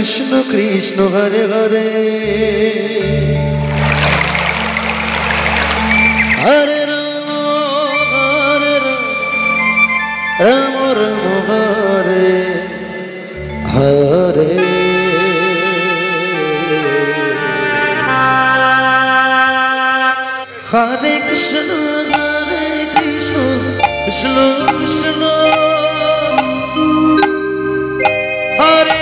Krishna Krishna Hare Hare Hare Rama Rama Rama Hare Hare Hare Krishna Krishna Krishna Hare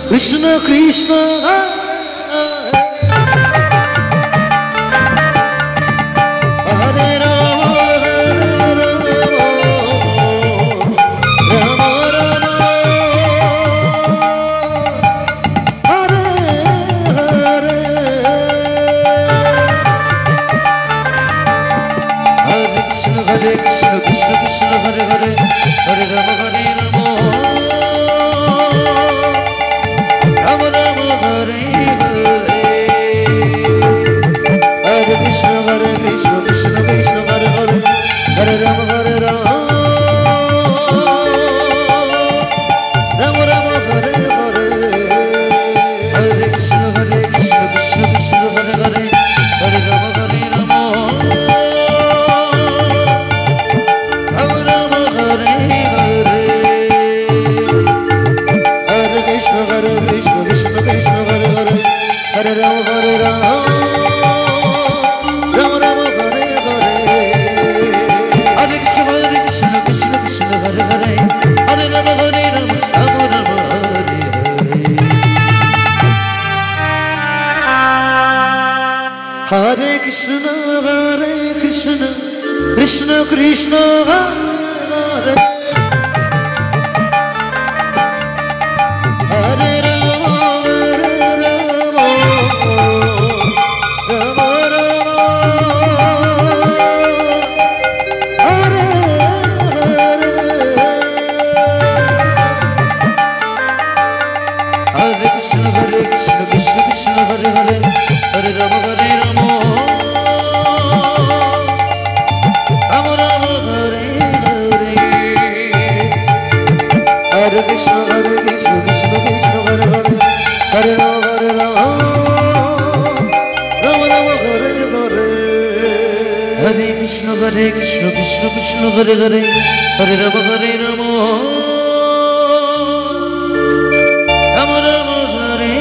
Krishna Krishna Hare Rama Rama Rama Hare Hare Hare Krishna Krishna Krishna Hare Hare Hare Rama Hare Rama Hare Krishna Krishna Krishna Hare Hare Rama Rama Rama Hare Hare Hare Krishna Krishna Krishna Hare Hare Hare Rama Hare Rama Rama Rama Hare Hare Hare Krishna Krishna Krishna Hare Hare Hare Rama Rama Rama Hare Hare Hare Krishna Krishna Krishna Hare Hare Hare Rama Hare Rama Rama Rama Hare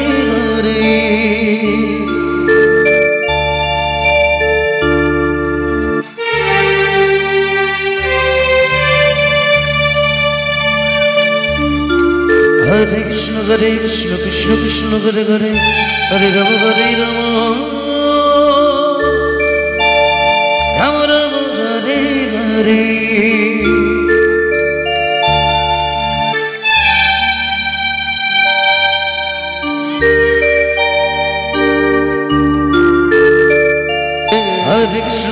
Hare Hare Krishna Krishna Krishna Hare Hare Hare Rama Hare Rama Rama Rama Hare Hare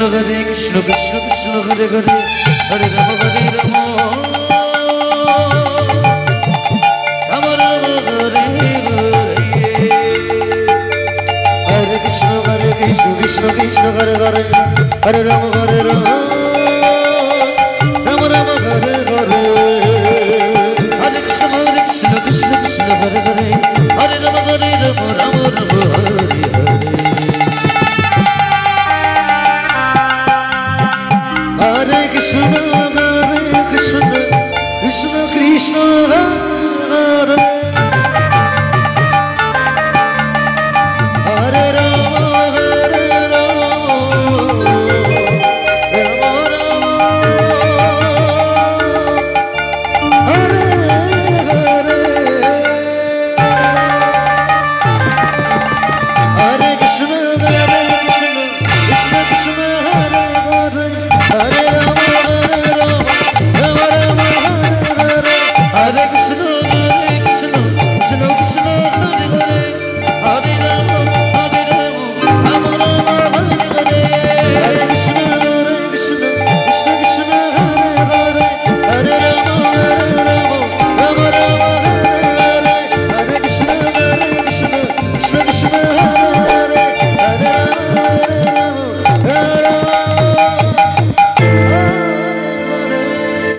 Krishna Krishna Krishna Hare Hare Hare Rama Rama Rama Hare Hare Hare Krishna Krishna Krishna Hare Hare Hare Rama Rama Rama Hare Hare Hare Krishna Krishna Krishna Hare Hare Hare Rama Rama Rama Hare Hare